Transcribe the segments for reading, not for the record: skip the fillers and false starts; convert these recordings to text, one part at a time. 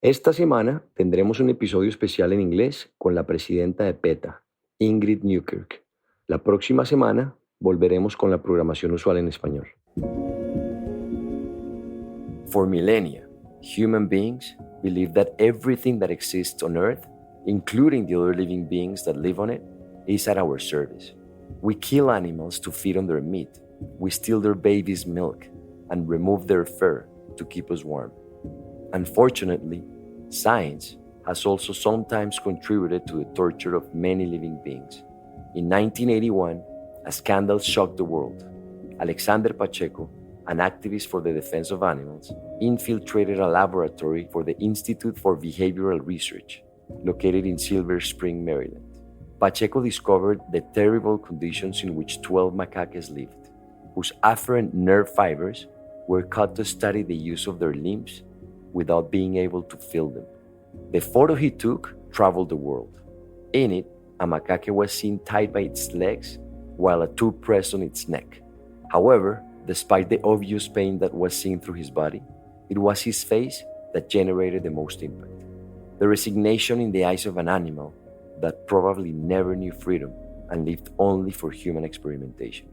Esta semana tendremos un episodio especial en inglés con la presidenta de PETA, Ingrid Newkirk. La próxima semana volveremos con la programación usual en español. For millennia, human beings believe that everything that exists on Earth, including the other living beings that live on it, is at our service. We kill animals to feed on their meat. We steal their babies' milk and remove their fur to keep us warm. Unfortunately, science has also sometimes contributed to the torture of many living beings. In 1981, a scandal shocked the world. Alexander Pacheco, an activist for the defense of animals, infiltrated a laboratory for the Institute for Behavioral Research, located in Silver Spring, Maryland. Pacheco discovered the terrible conditions in which 12 macacos lived, whose afferent nerve fibers were cut to study the use of their limbs without being able to feel them. The photo he took traveled the world. In it, a macaque was seen tied by its legs while a tube pressed on its neck. However, despite the obvious pain that was seen through his body, it was his face that generated the most impact. The resignation in the eyes of an animal that probably never knew freedom and lived only for human experimentation.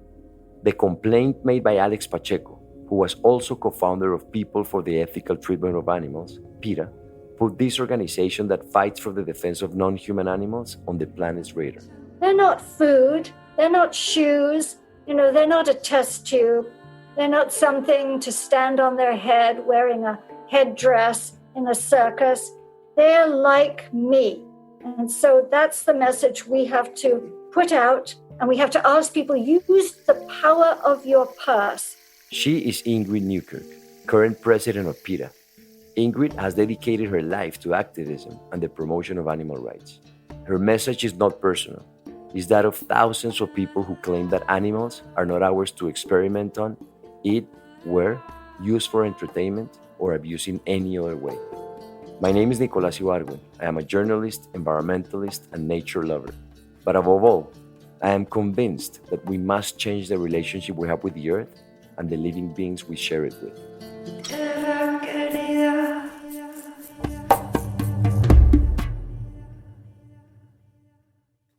The complaint made by Alex Pacheco, who was also co-founder of People for the Ethical Treatment of Animals, PETA, put this organization that fights for the defense of non-human animals on the planet's radar. They're not food, they're not shoes, they're not a test tube, they're not something to stand on their head wearing a headdress in a circus. They're like me. And so that's the message we have to put out, and we have to ask people, use the power of your purse. She is Ingrid Newkirk, current president of PETA. Ingrid has dedicated her life to activism and the promotion of animal rights. Her message is not personal. It's that of thousands of people who claim that animals are not ours to experiment on, eat, wear, use for entertainment, or abuse in any other way. My name is Nicolás Ibargüen. I am a journalist, environmentalist, and nature lover. But above all, I am convinced that we must change the relationship we have with the earth and the living beings we share it with.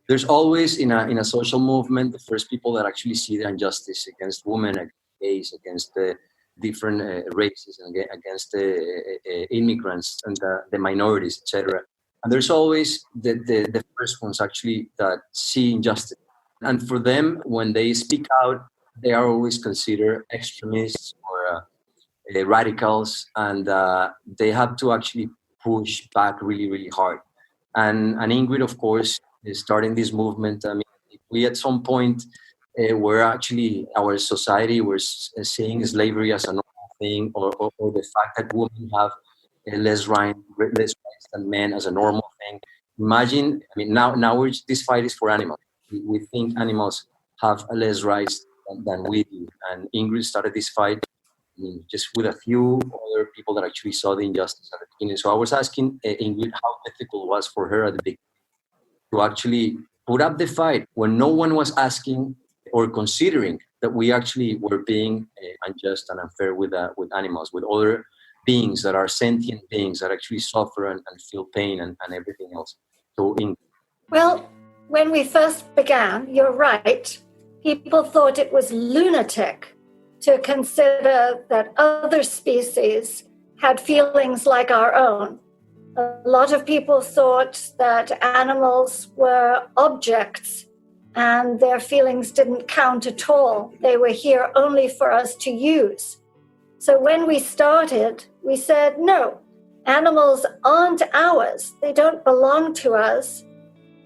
There's always in a social movement the first people that actually see the injustice against women, against gays, against the different races, and against the immigrants and the minorities, etc. And there's always the first ones actually that see injustice. And for them, when they speak out, they are always considered extremists or radicals, and they have to actually push back really, really hard. And Ingrid, of course, is starting this movement. I mean, if we at some point were actually, our society was seeing slavery as a normal thing, or the fact that women have less rights than men as a normal thing. Imagine, I mean, now this fight is for animals. We think animals have less rights than we do. And Ingrid started this fight, I mean, just with a few other people that actually saw the injustice at the beginning. So I was asking Ingrid how difficult it was for her at the beginning to actually put up the fight when no one was asking or considering that we actually were being unjust and unfair with animals, with other beings that are sentient beings that actually suffer and feel pain and everything else. So, well, when we first began, you're right, people thought it was lunatic to consider that other species had feelings like our own. A lot of people thought that animals were objects and their feelings didn't count at all. They were here only for us to use. So when we started, we said, no, animals aren't ours. They don't belong to us.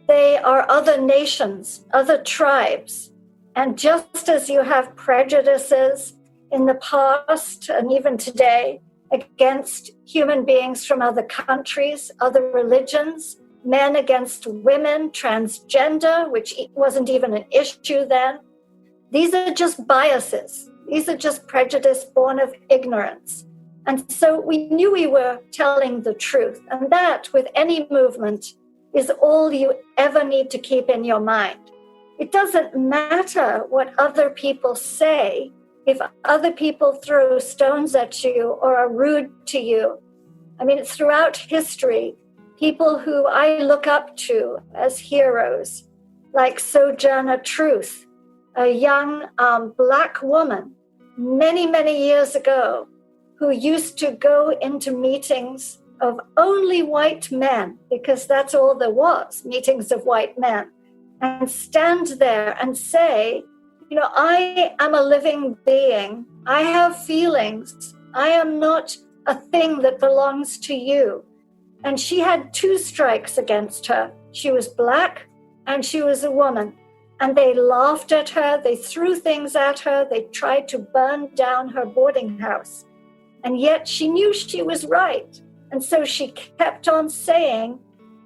They are other nations, other tribes. And just as you have prejudices in the past and even today against human beings from other countries, other religions, men against women, transgender, which wasn't even an issue then. These are just biases. These are just prejudice born of ignorance. And so we knew we were telling the truth. And that, with any movement, is all you ever need to keep in your mind. It doesn't matter what other people say. If other people throw stones at you or are rude to you, I mean, throughout history, people who I look up to as heroes, like Sojourner Truth, a young Black woman many, many years ago, who used to go into meetings of only white men, because that's all there was, meetings of white men, and stand there and say, you know, I am a living being. I have feelings. I am not a thing that belongs to you. And she had 2 strikes against her. She was Black and she was a woman. And they laughed at her. They threw things at her. They tried to burn down her boarding house. And yet she knew she was right. And so she kept on saying,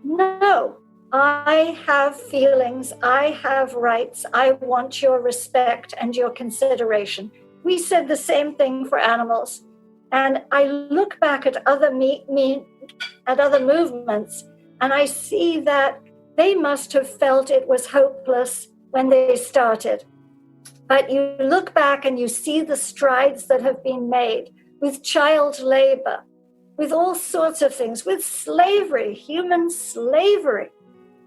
no, I have feelings. I have rights. I want your respect and your consideration. We said the same thing for animals. And I look back at other movements, and I see that they must have felt it was hopeless when they started. But you look back and you see the strides that have been made with child labor, with all sorts of things, with slavery, human slavery,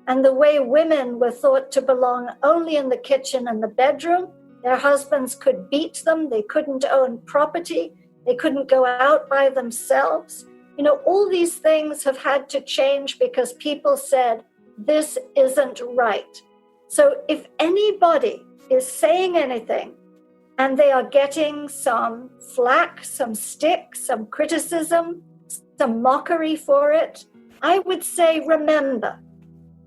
and the way women were thought to belong only in the kitchen and the bedroom. Their husbands could beat them. They couldn't own property. They couldn't go out by themselves. You know, all these things have had to change because people said, this isn't right. So if anybody is saying anything and they are getting some flack, some stick, some criticism, some mockery for it, I would say, remember,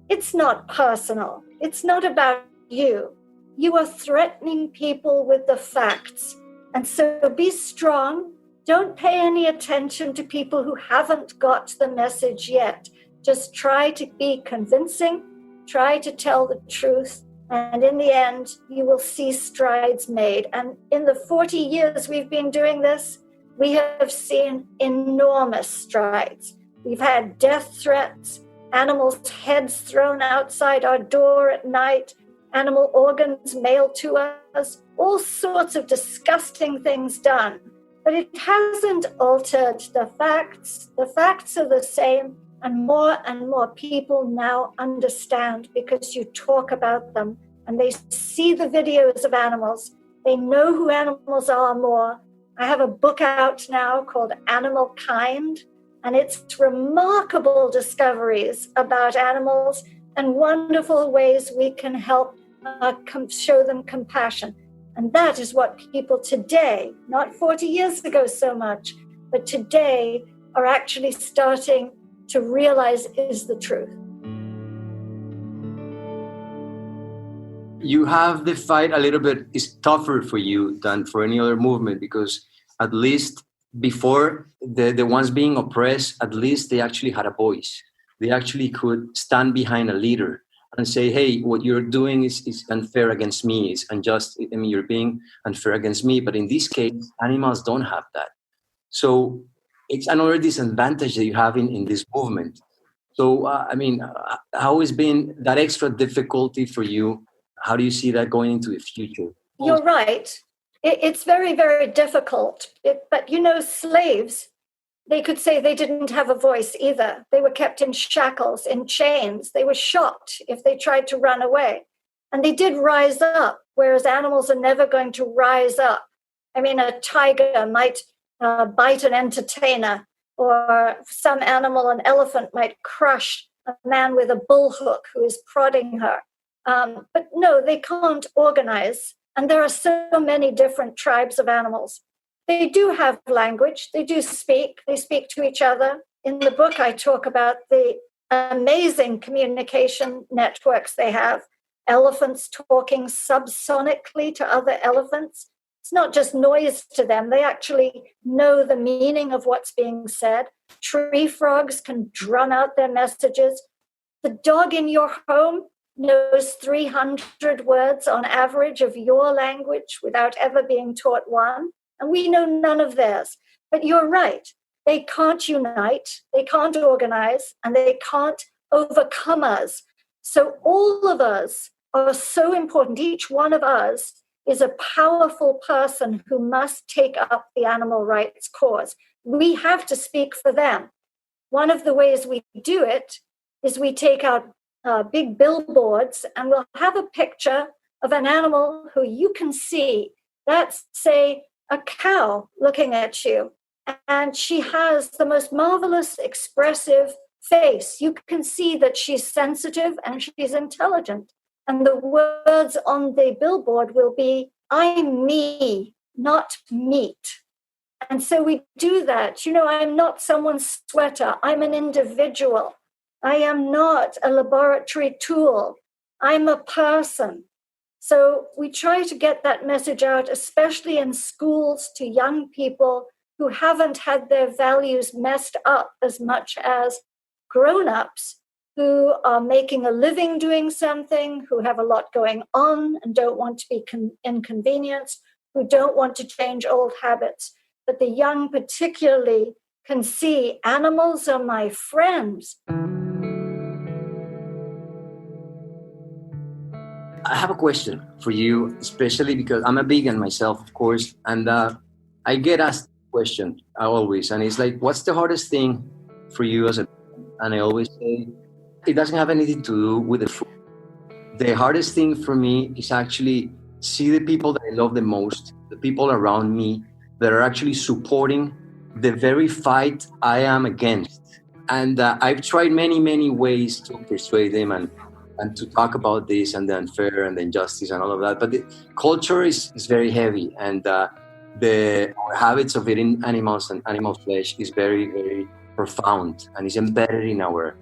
it's not personal. It's not about you. You are threatening people with the facts. And so be strong. Don't pay any attention to people who haven't got the message yet. Just try to be convincing, try to tell the truth, and in the end, you will see strides made. And in the 40 years we've been doing this, we have seen enormous strides. We've had death threats, animals' heads thrown outside our door at night, animal organs mailed to us, all sorts of disgusting things done. But it hasn't altered the facts. The facts are the same, and more people now understand because you talk about them and they see the videos of animals. They know who animals are more. I have a book out now called Animal Kind, and it's remarkable discoveries about animals and wonderful ways we can help show them compassion. And that is what people today, not 40 years ago so much, but today are actually starting to realize is the truth. You have the fight a little bit is tougher for you than for any other movement, because at least before the ones being oppressed, at least they actually had a voice. They actually could stand behind a leader and say, hey, what you're doing is unfair against me, is unjust. I mean, you're being unfair against me. But in this case, animals don't have that. So it's another disadvantage that you have in this movement. So, how has been that extra difficulty for you? How do you see that going into the future? You're right. It's very, very difficult. But, slaves, they could say they didn't have a voice either. They were kept in shackles, in chains. They were shot if they tried to run away. And they did rise up, whereas animals are never going to rise up. I mean, a tiger might bite an entertainer, or some animal, an elephant, might crush a man with a bull hook who is prodding her. But no, they can't organize. And there are so many different tribes of animals. They do have language. They do speak. They speak to each other. In the book, I talk about the amazing communication networks they have. Elephants talking subsonically to other elephants. It's not just noise to them. They actually know the meaning of what's being said. Tree frogs can drum out their messages. The dog in your home knows 300 words on average of your language without ever being taught one. And we know none of theirs. But you're right. They can't unite, they can't organize, and they can't overcome us. So all of us are so important. Each one of us is a powerful person who must take up the animal rights cause. We have to speak for them. one of the ways we do it is we take out big billboards and we'll have a picture of an animal who you can see. That's, say, a cow looking at you. And she has the most marvelous, expressive face. You can see that she's sensitive and she's intelligent. And the words on the billboard will be, I'm me, not meat. And so we do that. You know, I'm not someone's sweater. I'm an individual. I am not a laboratory tool. I'm a person. So we try to get that message out, especially in schools, to young people who haven't had their values messed up as much as grown-ups who are making a living doing something, who have a lot going on and don't want to be inconvenienced, who don't want to change old habits. But the young particularly can see animals are my friends. I have a question for you, especially because I'm a vegan myself, of course, and I get asked the question always, and it's like, what's the hardest thing for you as a vegan? And I always say, it doesn't have anything to do with the food. The hardest thing for me is actually see the people that I love the most, the people around me that are actually supporting the very fight I am against. And I've tried many ways to persuade them and to talk about this and the unfair and the injustice and all of that. But the culture is very heavy, and the habits of eating animals and animal flesh is very profound, and it's embedded in our,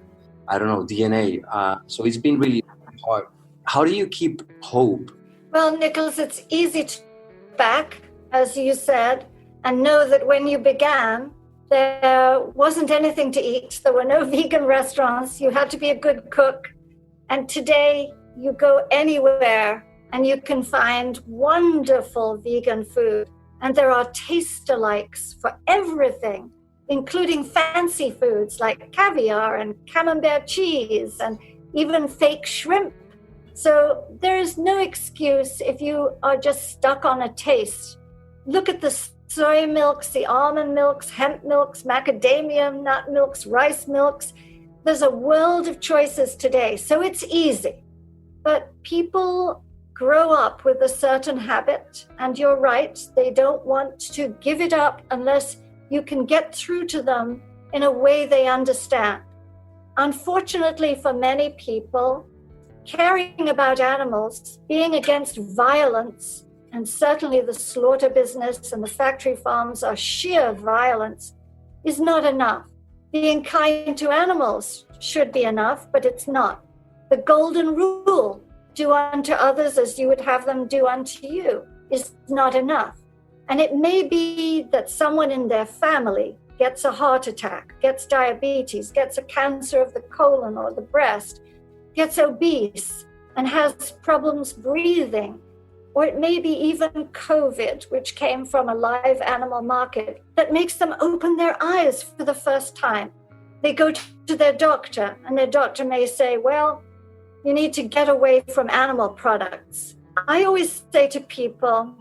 DNA. So it's been really hard. How do you keep hope? Well, Nicholas, it's easy to look back, as you said, and know that when you began, there wasn't anything to eat. There were no vegan restaurants. You had to be a good cook. And today, you go anywhere and you can find wonderful vegan food. And there are taste-alikes for everything, including fancy foods like caviar and camembert cheese and even fake shrimp. So there is no excuse if you are just stuck on a taste. Look at the soy milks, the almond milks, hemp milks, macadamia nut milks, rice milks. There's a world of choices today, so it's easy. But people grow up with a certain habit, and you're right, they don't want to give it up unless you can get through to them in a way they understand. Unfortunately for many people, caring about animals, being against violence, and certainly the slaughter business and the factory farms are sheer violence, is not enough. Being kind to animals should be enough, but it's not. The golden rule, do unto others as you would have them do unto you, is not enough. And it may be that someone in their family gets a heart attack, gets diabetes, gets a cancer of the colon or the breast, gets obese and has problems breathing. Or it may be even COVID, which came from a live animal market, that makes them open their eyes for the first time. They go to their doctor, and their doctor may say, well, you need to get away from animal products. I always say to people,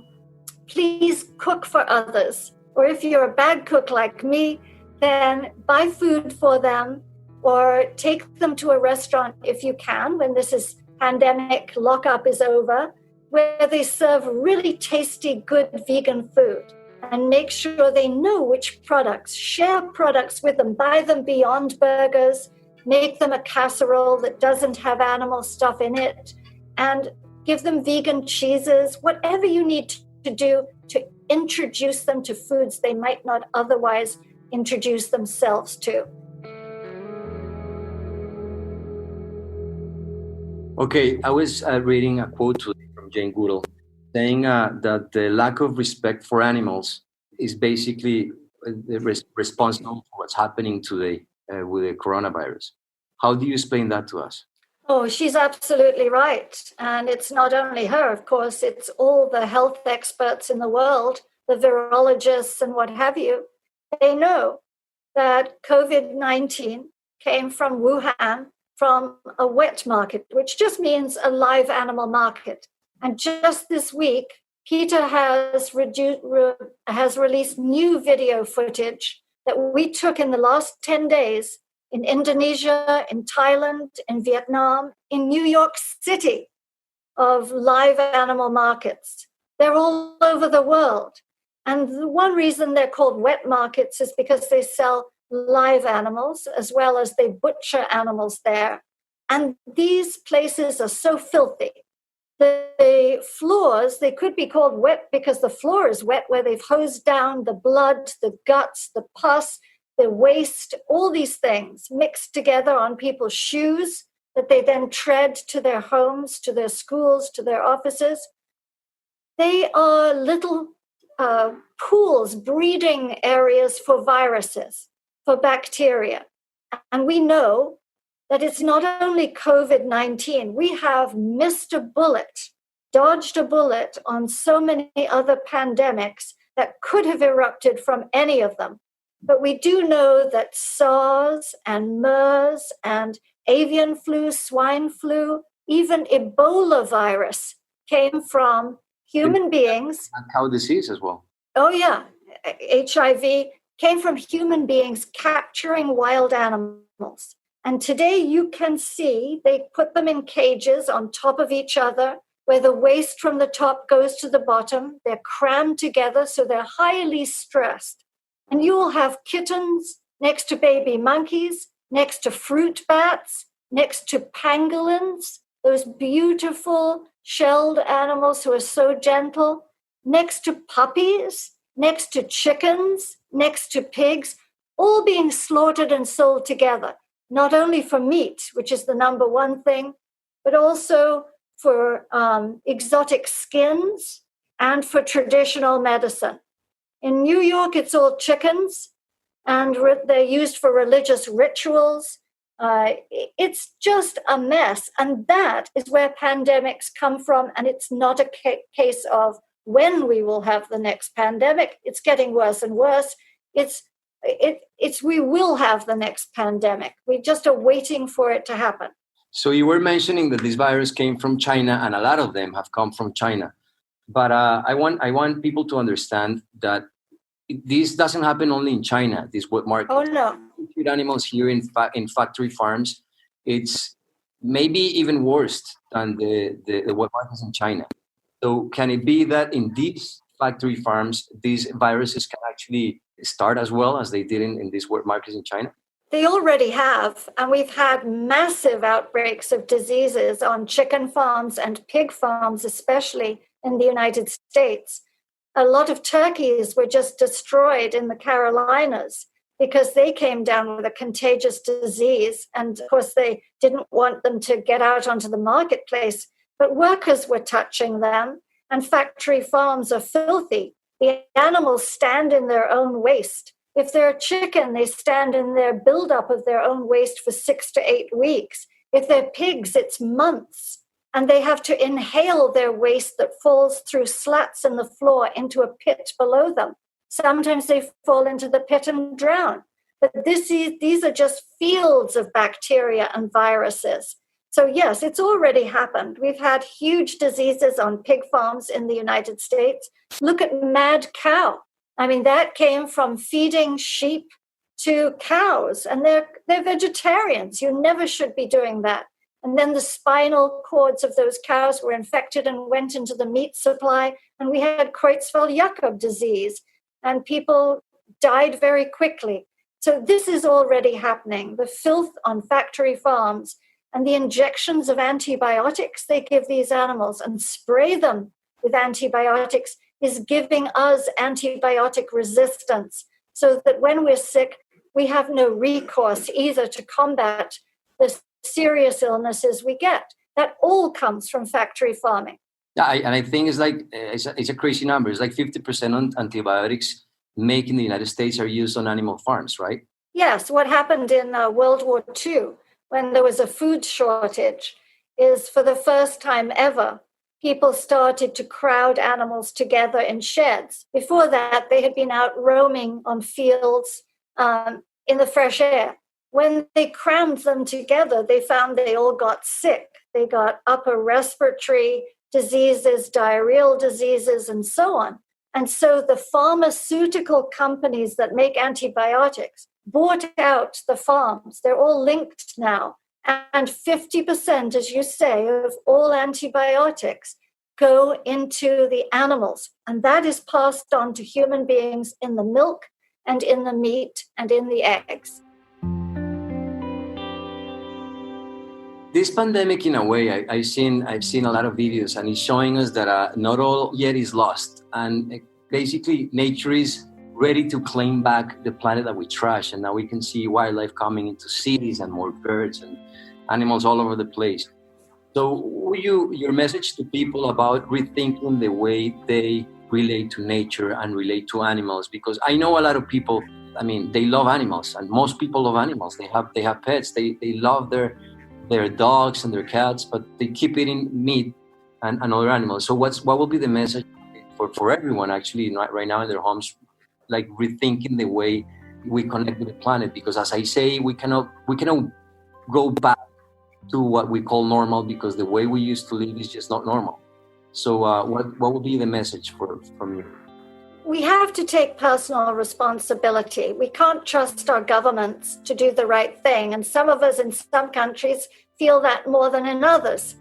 please cook for others. Or if you're a bad cook like me, then buy food for them or take them to a restaurant if you can, when this is pandemic lockup is over, where they serve really tasty, good vegan food, and make sure they know which products. Share products with them. Buy them Beyond Burgers. Make them a casserole that doesn't have animal stuff in it. And give them vegan cheeses, whatever you need to do to introduce them to foods they might not otherwise introduce themselves to. Okay, I was reading a quote today from Jane Goodall saying that the lack of respect for animals is basically responsible for what's happening today with the coronavirus. How do you explain that to us? Oh, she's absolutely right. And it's not only her, of course, it's all the health experts in the world, the virologists and what have you. They know that COVID-19 came from Wuhan, from a wet market, which just means a live animal market. And just this week, PETA has released new video footage that we took in the last 10 days in Indonesia, in Thailand, in Vietnam, in New York City of live animal markets. They're all over the world. And the one reason they're called wet markets is because they sell live animals as well as they butcher animals there. And these places are so filthy. The floors, they could be called wet because the floor is wet where they've hosed down the blood, the guts, the pus, the waste, all these things mixed together on people's shoes that they then tread to their homes, to their schools, to their offices. They are little pools, breeding areas for viruses, for bacteria. And we know that it's not only COVID-19. We have missed a bullet, dodged a bullet on so many other pandemics that could have erupted from any of them. But we do know that SARS and MERS and avian flu, swine flu, even Ebola virus came from human beings. And cow disease as well. Oh, yeah. HIV came from human beings capturing wild animals. And today you can see they put them in cages on top of each other where the waste from the top goes to the bottom. They're crammed together, so they're highly stressed. And you will have kittens next to baby monkeys, next to fruit bats, next to pangolins, those beautiful shelled animals who are so gentle, next to puppies, next to chickens, next to pigs, all being slaughtered and sold together, not only for meat, which is the number one thing, but also for exotic skins and for traditional medicine. In New York, it's all chickens, and they're used for religious rituals. It's just a mess, and that is where pandemics come from, and it's not a case of when we will have the next pandemic. It's getting worse and worse. It's we will have the next pandemic. We just are waiting for it to happen. So you were mentioning that this virus came from China, and a lot of them have come from China. But I want people to understand that this doesn't happen only in China. This wet market. Oh no! With animals here in factory farms, it's maybe even worse than the wet markets in China. So can it be that in these factory farms, these viruses can actually start as well as they did in these wet markets in China? They already have, and we've had massive outbreaks of diseases on chicken farms and pig farms, especially in the United States. A lot of turkeys were just destroyed in the Carolinas because they came down with a contagious disease. And of course, they didn't want them to get out onto the marketplace, but workers were touching them, and factory farms are filthy. The animals stand in their own waste. If they're a chicken, they stand in their buildup of their own waste for 6 to 8 weeks. If they're pigs, it's months. And they have to inhale their waste that falls through slats in the floor into a pit below them. Sometimes they fall into the pit and drown. But these are just fields of bacteria and viruses. So yes, it's already happened. We've had huge diseases on pig farms in the United States. Look at mad cow. I mean, that came from feeding sheep to cows, and they're vegetarians. You never should be doing that. And then the spinal cords of those cows were infected and went into the meat supply, and we had Creutzfeldt-Jakob disease, and people died very quickly. So this is already happening. The filth on factory farms and the injections of antibiotics they give these animals and spray them with antibiotics is giving us antibiotic resistance, so that when we're sick, we have no recourse either to combat the serious illnesses we get. That all comes from factory farming. Yeah, I think it's like it's a crazy number. It's like 50% on antibiotics made in the United States are used on animal farms, right? Yes, what happened in World War II when there was a food shortage is, for the first time ever, people started to crowd animals together in sheds. Before that, they had been out roaming on fields in the fresh air. When they crammed them together, they found they all got sick. They got upper respiratory diseases, diarrheal diseases, and so on. And so the pharmaceutical companies that make antibiotics bought out the farms. They're all linked now. And 50%, as you say, of all antibiotics go into the animals. And that is passed on to human beings in the milk and in the meat and in the eggs. This pandemic, in a way, I've seen a lot of videos, and it's showing us that not all yet is lost. And basically, nature is ready to claim back the planet that we trash. And now we can see wildlife coming into cities and more birds and animals all over the place. So your message to people about rethinking the way they relate to nature and relate to animals? Because I know a lot of people, I mean, they love animals, and most people love animals. They have pets. They love their dogs and their cats, but they keep eating meat and other animals. So what will be the message for everyone actually right now in their homes, like rethinking the way we connect with the planet? Because as I say, we cannot go back to what we call normal, because the way we used to live is just not normal. So what will be the message from you? We have to take personal responsibility. We can't trust our governments to do the right thing. And some of us in some countries feel that more than in others.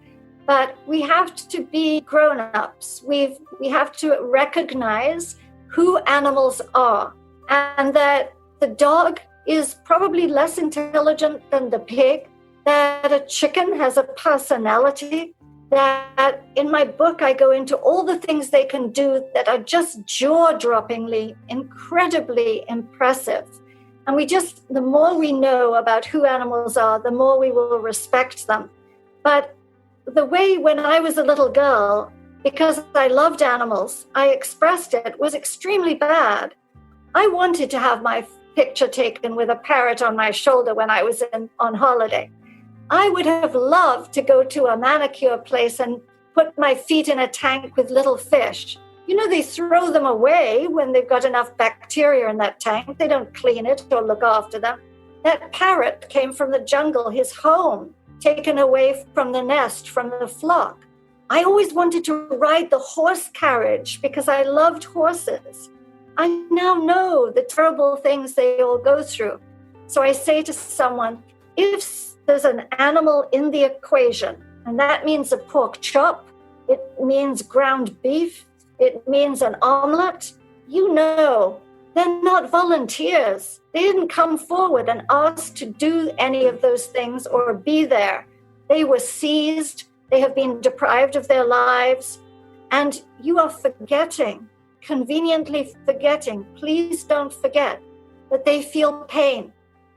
But we have to be grown-ups. We have to recognize who animals are, and that the dog is probably less intelligent than the pig, that a chicken has a personality, that in my book I go into all the things they can do that are just jaw-droppingly, incredibly impressive. And the more we know about who animals are, the more we will respect them. But the way when I was a little girl, because I loved animals, I expressed it, was extremely bad. I wanted to have my picture taken with a parrot on my shoulder when I was on holiday. I would have loved to go to a manicure place and put my feet in a tank with little fish. You know, they throw them away when they've got enough bacteria in that tank. They don't clean it or look after them. That parrot came from the jungle, his home, taken away from the nest, from the flock. I always wanted to ride the horse carriage because I loved horses. I now know the terrible things they all go through. So I say to someone, if there's an animal in the equation, and that means a pork chop, it means ground beef, it means an omelet, you know, they're not volunteers. They didn't come forward and ask to do any of those things or be there. They were seized, they have been deprived of their lives, and you are forgetting, conveniently forgetting. Please don't forget that they feel pain,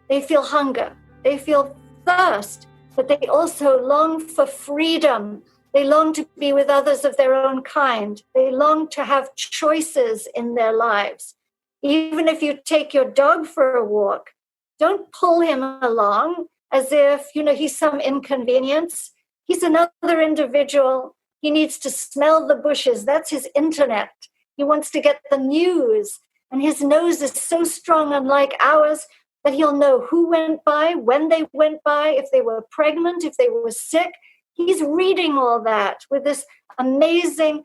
they feel hunger, they feel thirst, but they also long for freedom. They long to be with others of their own kind. They long to have choices in their lives. Even if you take your dog for a walk, don't pull him along as if, he's some inconvenience. He's another individual. He needs to smell the bushes. That's his internet. He wants to get the news. And his nose is so strong, unlike ours, that he'll know who went by, when they went by, if they were pregnant, if they were sick. He's reading all that with this amazing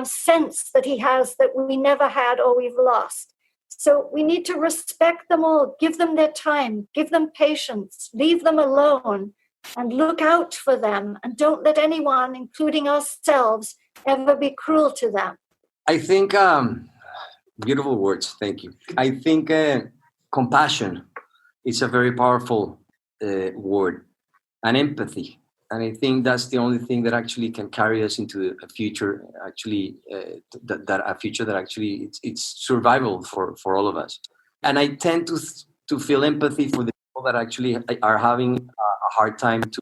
sense that he has that we never had or we've lost. So we need to respect them all, give them their time, give them patience, leave them alone, and look out for them. And don't let anyone, including ourselves, ever be cruel to them. I think, beautiful words, thank you. I think compassion is a very powerful word, and empathy. And I think that's the only thing that actually can carry us into a future, actually, a future that actually it's survival for all of us. And I tend to feel empathy for the people that actually are having a hard time to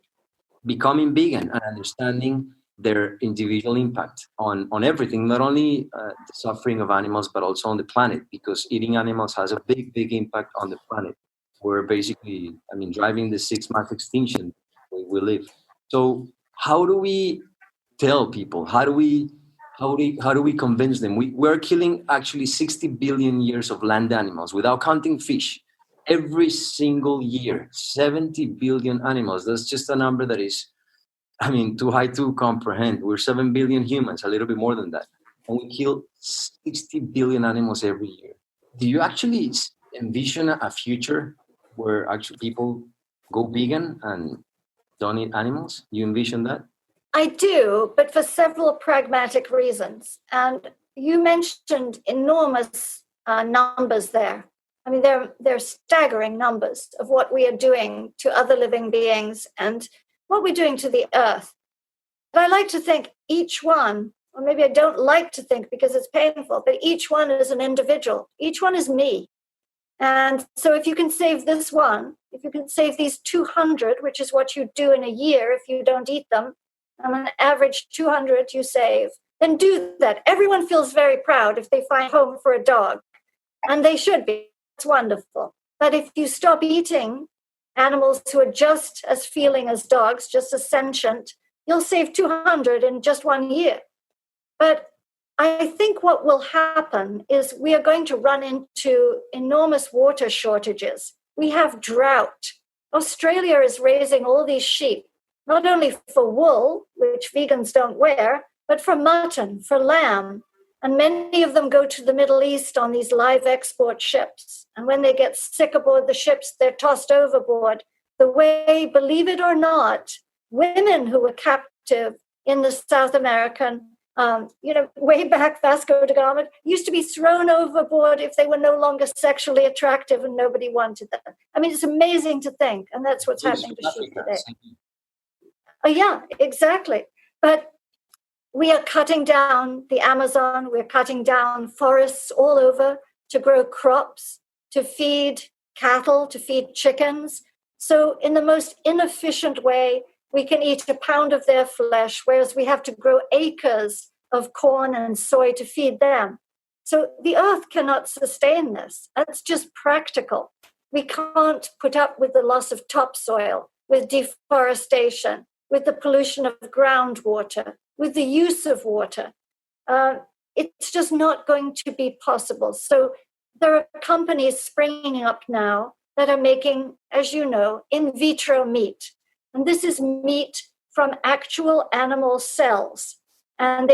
becoming vegan and understanding their individual impact on everything, not only the suffering of animals, but also on the planet, because eating animals has a big, big impact on the planet. We're basically, driving the 6th mass extinction where we live. So how do we tell people? How do we convince them? We're killing actually 60 billion years of land animals without counting fish. Every single year, 70 billion animals. That's just a number that is, too high to comprehend. We're 7 billion humans, a little bit more than that. and we kill 60 billion animals every year. Do you actually envision a future where actually people go vegan and don't eat animals? You envision that? I do, but for several pragmatic reasons. And you mentioned enormous numbers there. I mean, they're staggering numbers of what we are doing to other living beings and what we're doing to the earth. But I like to think each one, or maybe I don't like to think because it's painful, but each one is an individual. Each one is me. And so if you can save this one, if you can save these 200, which is what you do in a year if you don't eat them, on an average 200 you save, then do that. Everyone feels very proud if they find home for a dog. And they should be. It's wonderful. But if you stop eating animals who are just as feeling as dogs, just as sentient, you'll save 200 in just 1 year. But I think what will happen is we are going to run into enormous water shortages. We have drought. Australia is raising all these sheep, not only for wool, which vegans don't wear, but for mutton, for lamb. And many of them go to the Middle East on these live export ships. And when they get sick aboard the ships, they're tossed overboard. The way, believe it or not, women who were captive in the South American, way back, Vasco da Gama, used to be thrown overboard if they were no longer sexually attractive and nobody wanted them. I mean, it's amazing to think. And that's what's happening to sheep today. Yeah, exactly. But we are cutting down the Amazon. We're cutting down forests all over to grow crops, to feed cattle, to feed chickens. So in the most inefficient way, we can eat a pound of their flesh, whereas we have to grow acres of corn and soy to feed them. So the earth cannot sustain this. That's just practical. We can't put up with the loss of topsoil, with deforestation, with the pollution of groundwater, with the use of water. It's just not going to be possible. So there are companies springing up now that are making, as you know, in vitro meat. And this is meat from actual animal cells. And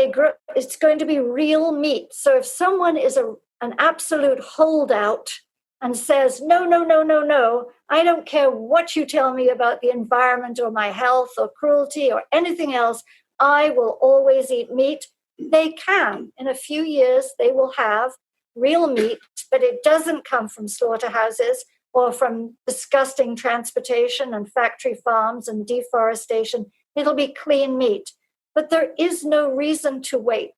it's going to be real meat. So if someone is an absolute holdout and says, no, I don't care what you tell me about the environment or my health or cruelty or anything else, I will always eat meat, they can. In a few years, they will have real meat, but it doesn't come from slaughterhouses or from disgusting transportation and factory farms and deforestation. It'll be clean meat. But there is no reason to wait.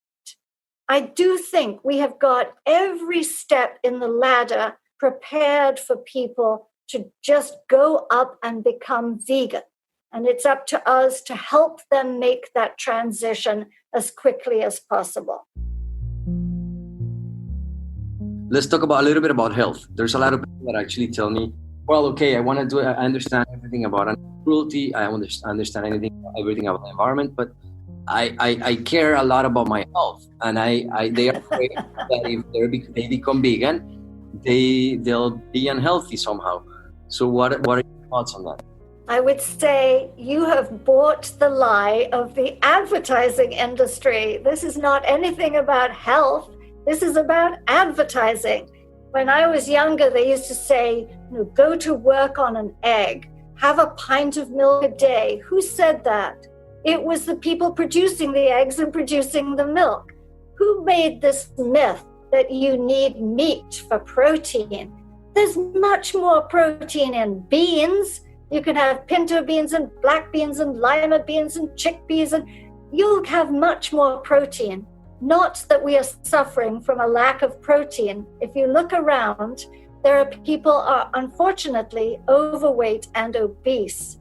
I do think we have got every step in the ladder prepared for people to just go up and become vegan. And it's up to us to help them make that transition as quickly as possible. Let's talk a little bit about health. There's a lot of people that actually tell me, well, okay, I understand everything about cruelty. I understand everything about the environment, but I care a lot about my health. And they are afraid that if they become vegan, they'll be unhealthy somehow. So what are your thoughts on that? I would say you have bought the lie of the advertising industry. This is not anything about health. This is about advertising. When I was younger, they used to say, go to work on an egg, have a pint of milk a day. Who said that? It was the people producing the eggs and producing the milk. Who made this myth that you need meat for protein? There's much more protein in beans. You can have pinto beans and black beans and lima beans and chickpeas, and you'll have much more protein. Not that we are suffering from a lack of protein. If you look around, there are people who are unfortunately overweight and obese,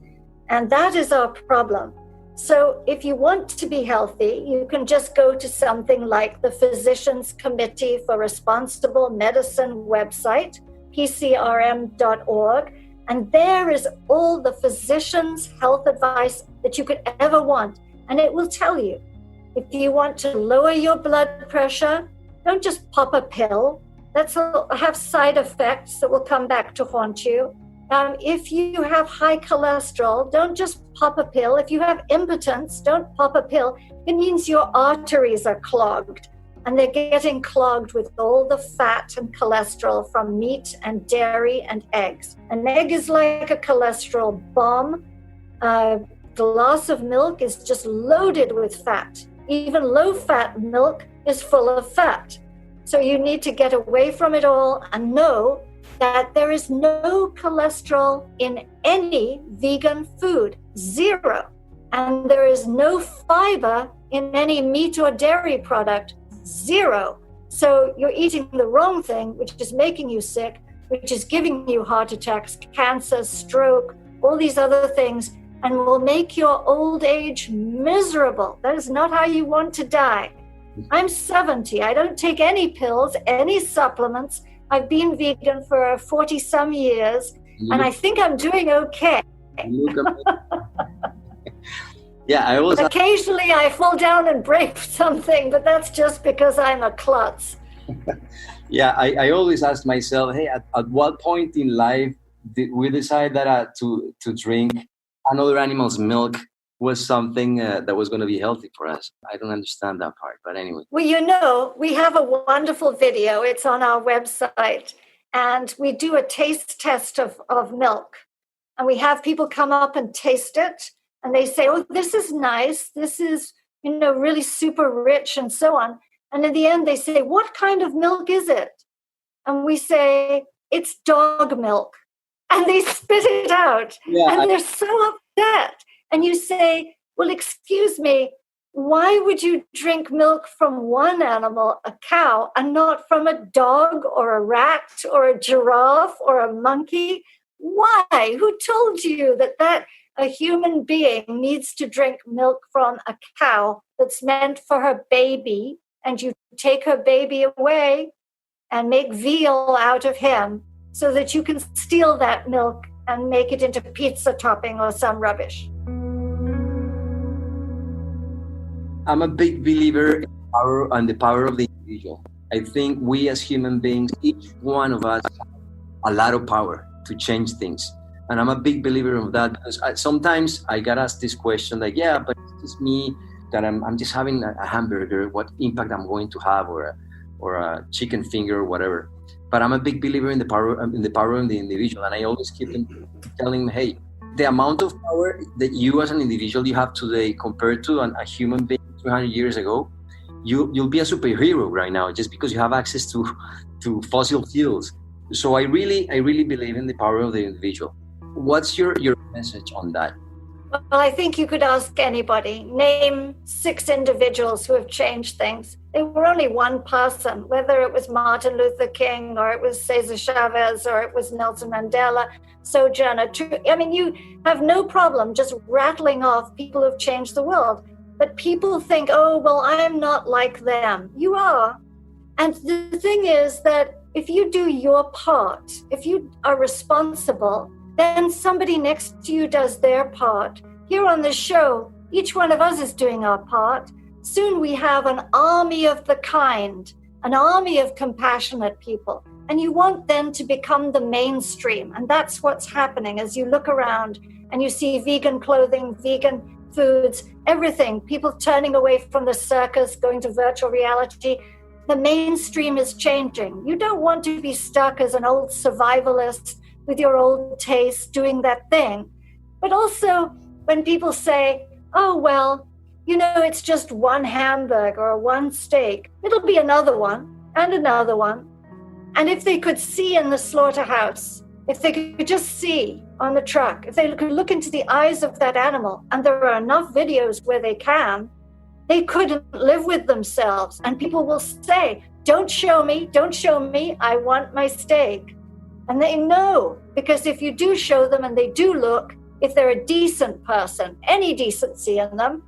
and that is our problem. So if you want to be healthy, you can just go to something like the Physicians Committee for Responsible Medicine website, pcrm.org, and there is all the physicians' health advice that you could ever want. And it will tell you, if you want to lower your blood pressure, don't just pop a pill. That'll have side effects that will come back to haunt you. If you have high cholesterol, don't just pop a pill. If you have impotence, don't pop a pill. It means your arteries are clogged. and they're getting clogged with all the fat and cholesterol from meat and dairy and eggs. An egg is like a cholesterol bomb. A glass of milk is just loaded with fat. Even low-fat milk is full of fat. So you need to get away from it all and know that there is no cholesterol in any vegan food, zero. And there is no fiber in any meat or dairy product, zero. So you're eating the wrong thing, which is making you sick, which is giving you heart attacks, cancer, stroke, all these other things, and will make your old age miserable. That is not how you want to die. I'm 70. I don't take any pills, any supplements. I've been vegan for 40-some years, and I think I'm doing okay. Yeah, I always... Occasionally I fall down and break something, but that's just because I'm a klutz. Yeah, I always ask myself, hey, at what point in life did we decide that to drink another animal's milk was something that was going to be healthy for us? I don't understand that part, but anyway. Well, we have a wonderful video. It's on our website, and we do a taste test of milk, and we have people come up and taste it, and they say, oh, this is nice. This is, really super rich and so on. And in the end, they say, what kind of milk is it? And we say, it's dog milk. And they spit it out. Yeah, and they're so upset. And you say, well, excuse me, why would you drink milk from one animal, a cow, and not from a dog or a rat or a giraffe or a monkey? Why? Who told you that a human being needs to drink milk from a cow that's meant for her baby, and you take her baby away and make veal out of him so that you can steal that milk and make it into pizza topping or some rubbish? I'm a big believer in the power of the individual. I think we as human beings, each one of us, have a lot of power to change things. And I'm a big believer of that, because sometimes I get asked this question like, yeah, but it's just me that I'm just having a hamburger, what impact I'm going to have, or a chicken finger or whatever. But I'm a big believer in the power of the individual. And I always keep telling them, hey, the amount of power that you as an individual you have today compared to a human being 200 years ago, you'll be a superhero right now just because you have access to fossil fuels. So I really believe in the power of the individual. What's your message on that? Well, I think you could ask anybody. Name 6 individuals who have changed things. They were only one person, whether it was Martin Luther King or it was Cesar Chavez or it was Nelson Mandela, Sojourner Truth. I mean, you have no problem just rattling off people who've changed the world. But people think, oh, well, I'm not like them. You are. And the thing is that if you do your part, if you are responsible, then somebody next to you does their part. Here on this show, each one of us is doing our part. Soon we have an army of the kind, an army of compassionate people. And you want them to become the mainstream. And that's what's happening as you look around and you see vegan clothing, vegan foods, everything, people turning away from the circus, going to virtual reality. The mainstream is changing. You don't want to be stuck as an old survivalist with your old taste doing that thing. But also when people say, oh, well, it's just one hamburger or one steak, it'll be another one and another one. And if they could see in the slaughterhouse, if they could just see on the truck, if they could look into the eyes of that animal, and there are enough videos where they couldn't live with themselves. And people will say, don't show me, I want my steak. And they know, because if you do show them and they do look, if they're a decent person, any decency in them,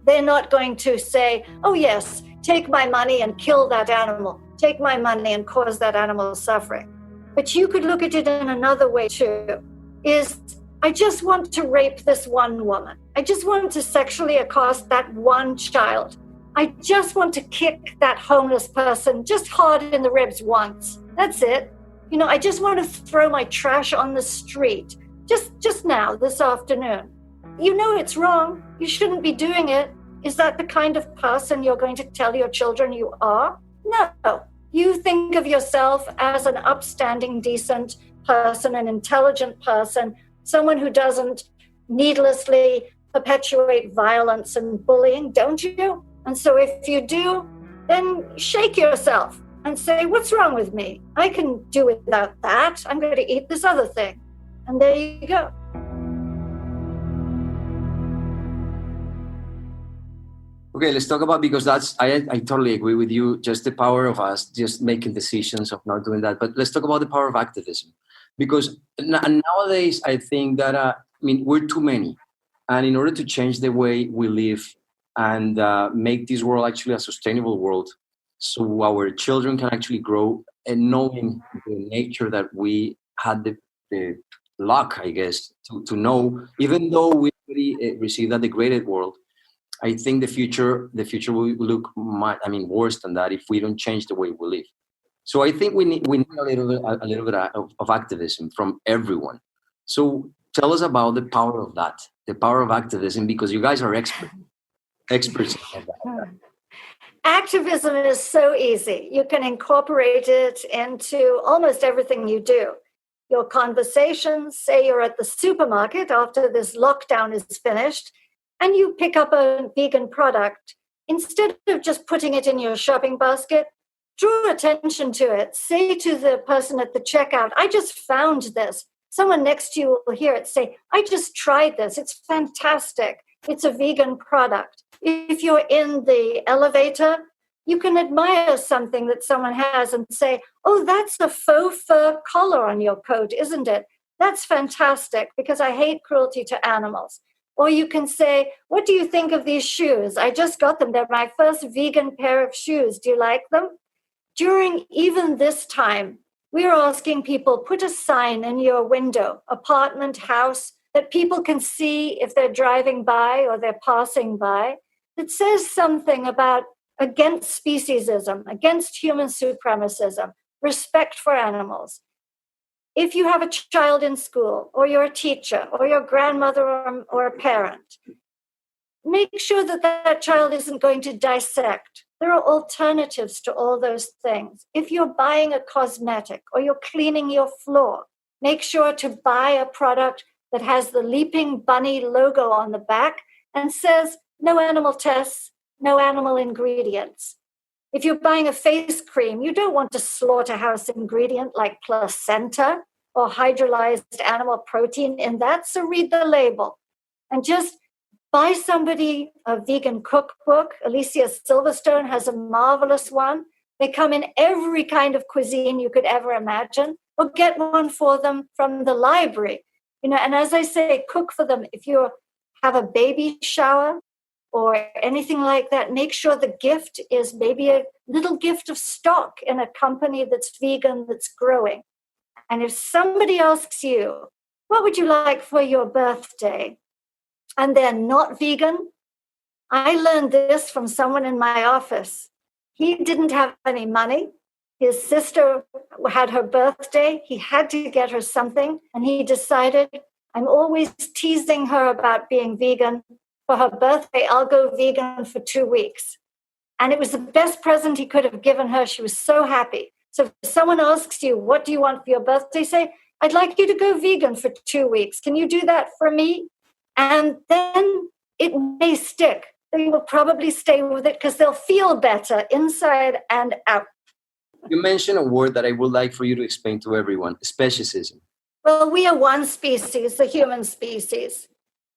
they're not going to say, oh yes, take my money and kill that animal. Take my money and cause that animal suffering. But you could look at it in another way too, is I just want to rape this one woman. I just want to sexually accost that one child. I just want to kick that homeless person just hard in the ribs once. That's it. I just want to throw my trash on the street just now, this afternoon. It's wrong. You shouldn't be doing it. Is that the kind of person you're going to tell your children you are? No. You think of yourself as an upstanding, decent person, an intelligent person, someone who doesn't needlessly perpetuate violence and bullying, don't you? And so if you do, then shake yourself and say, what's wrong with me? I can do without that. I'm going to eat this other thing. And there you go. Okay, let's talk about, because I totally agree with you, just the power of us just making decisions of not doing that. But let's talk about the power of activism. Because nowadays, I think that, we're too many. And in order to change the way we live and make this world actually a sustainable world, so our children can actually grow and knowing the nature that we had the luck, I guess, to know, even though we already received a degraded world, I think the future will look worse than that if we don't change the way we live. So I think we need a little bit of activism from everyone. So tell us about the power of that, the power of activism, because you guys are experts in that. Activism is so easy. You can incorporate it into almost everything you do. Your conversations, say you're at the supermarket after this lockdown is finished, and you pick up a vegan product. Instead of just putting it in your shopping basket, draw attention to it. Say to the person at the checkout, I just found this. Someone next to you will hear it say, I just tried this. It's fantastic. It's a vegan product. If you're in the elevator, you can admire something that someone has and say, oh, that's a faux fur collar on your coat, isn't it? That's fantastic because I hate cruelty to animals. Or you can say, what do you think of these shoes? I just got them. They're my first vegan pair of shoes. Do you like them? During even this time, we are asking people, put a sign in your window, apartment, house, that people can see if they're driving by or they're passing by, that says something about against speciesism, against human supremacism, respect for animals. If you have a child in school, or you're a teacher, or your grandmother or a parent, make sure that that child isn't going to dissect. There are alternatives to all those things. If you're buying a cosmetic or you're cleaning your floor, make sure to buy a product that has the Leaping Bunny logo on the back and says no animal tests, no animal ingredients. If you're buying a face cream, you don't want a slaughterhouse ingredient like placenta or hydrolyzed animal protein in that, so read the label. And just buy somebody a vegan cookbook. Alicia Silverstone has a marvelous one. They come in every kind of cuisine you could ever imagine, or get one for them from the library. And as I say, cook for them. If you have a baby shower or anything like that, make sure the gift is maybe a little gift of stock in a company that's vegan, that's growing. And if somebody asks you, what would you like for your birthday? And they're not vegan, I learned this from someone in my office. He didn't have any money. His sister had her birthday. He had to get her something. And he decided, I'm always teasing her about being vegan. For her birthday, I'll go vegan for 2 weeks. And it was the best present he could have given her. She was so happy. So if someone asks you, what do you want for your birthday? Say, I'd like you to go vegan for 2 weeks. Can you do that for me? And then it may stick. They will probably stay with it because they'll feel better inside and out. You mentioned a word that I would like for you to explain to everyone, speciesism. Well, we are one species, the human species.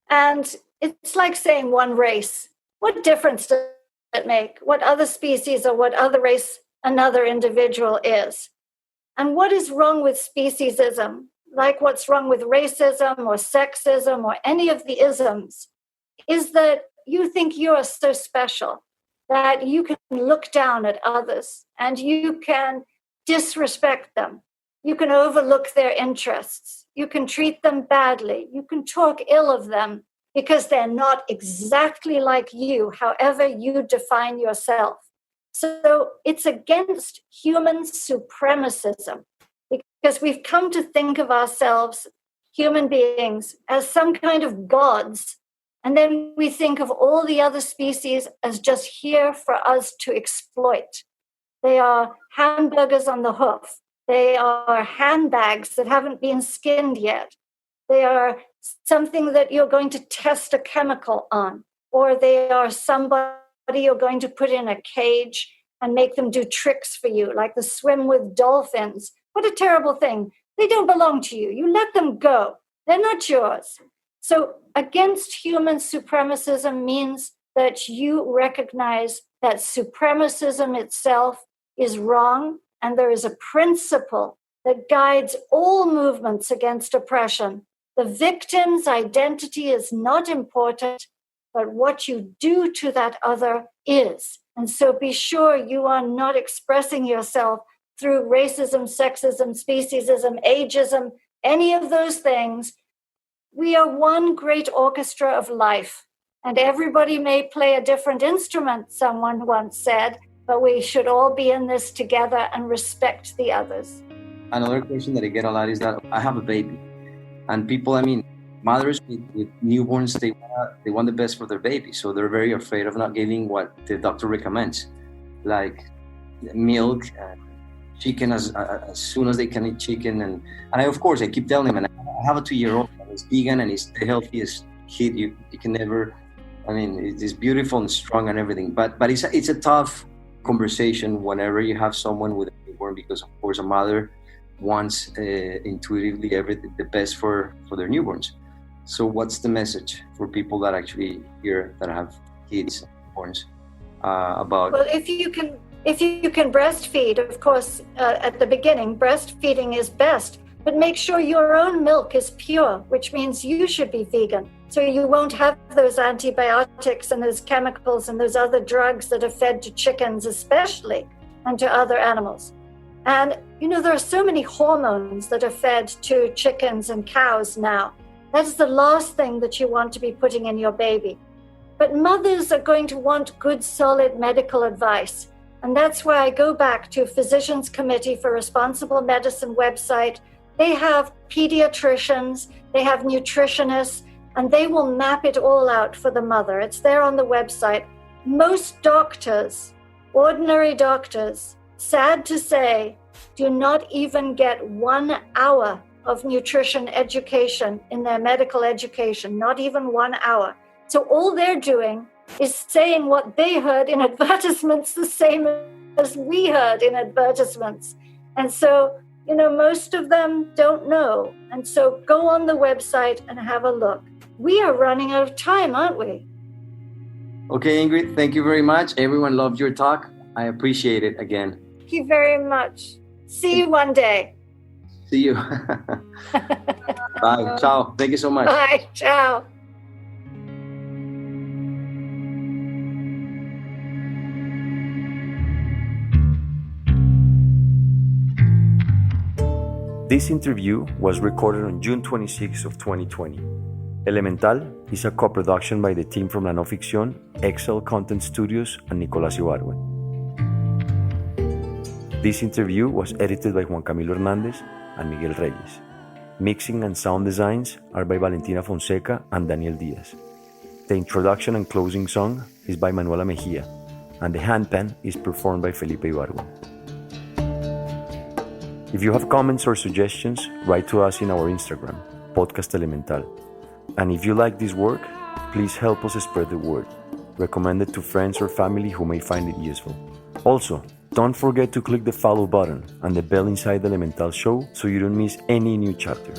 And it's like saying one race. What difference does it make? What other species or what other race another individual is? And what is wrong with speciesism? Like what's wrong with racism or sexism or any of the isms, is that you think you are so special that you can look down at others and you can disrespect them. You can overlook their interests. You can treat them badly. You can talk ill of them because they're not exactly like you, however you define yourself. So it's against human supremacism because we've come to think of ourselves, human beings, as some kind of gods And then we think of all the other species as just here for us to exploit. They are hamburgers on the hoof. They are handbags that haven't been skinned yet. They are something that you're going to test a chemical on, or they are somebody you're going to put in a cage and make them do tricks for you, like the swim with dolphins. What a terrible thing. They don't belong to you. You let them go. They're not yours. So against human supremacism means that you recognize that supremacism itself is wrong, and there is a principle that guides all movements against oppression. The victim's identity is not important, but what you do to that other is. And so be sure you are not expressing yourself through racism, sexism, speciesism, ageism, any of those things. We are one great orchestra of life, and everybody may play a different instrument, someone once said, but we should all be in this together and respect the others. Another question that I get a lot is that I have a baby, and people, mothers with newborns, they want the best for their baby, so they're very afraid of not giving what the doctor recommends, like milk, chicken as soon as they can eat chicken, and I keep telling them, and I have a 2-year-old, and he's vegan, and he's the healthiest kid you can never. It's beautiful and strong and everything, but it's a tough conversation whenever you have someone with a newborn, because of course a mother wants intuitively everything the best for their newborns. So what's the message for people that actually hear that have kids, newborns, about? Well, if you can breastfeed, of course, at the beginning, breastfeeding is best, but make sure your own milk is pure, which means you should be vegan. So you won't have those antibiotics and those chemicals and those other drugs that are fed to chickens especially, and to other animals. And, there are so many hormones that are fed to chickens and cows now. That is the last thing that you want to be putting in your baby. But mothers are going to want good, solid medical advice. And that's why I go back to Physicians Committee for Responsible Medicine website. They have pediatricians, they have nutritionists, and they will map it all out for the mother. It's there on the website. Most doctors, ordinary doctors, sad to say, do not even get 1 hour of nutrition education in their medical education, not even 1 hour. So all they're doing is saying what they heard in advertisements, the same as we heard in advertisements. And so, most of them don't know. And so go on the website and have a look. We are running out of time, aren't we? Okay, Ingrid, thank you very much. Everyone loved your talk. I appreciate it again. Thank you very much. See you one day. See you. Bye. Ciao. Thank you so much. Bye. Ciao. This interview was recorded on June 26 of 2020. Elemental is a co-production by the team from La No Ficción, Excel Content Studios, and Nicolás Ibargüen. This interview was edited by Juan Camilo Hernández and Miguel Reyes. Mixing and sound designs are by Valentina Fonseca and Daniel Diaz. The introduction and closing song is by Manuela Mejia, and the handpan is performed by Felipe Ibargüen. If you have comments or suggestions, write to us in our Instagram, Podcast Elemental. And if you like this work, please help us spread the word. Recommend it to friends or family who may find it useful. Also, don't forget to click the follow button and the bell inside the Elemental show so you don't miss any new chapter.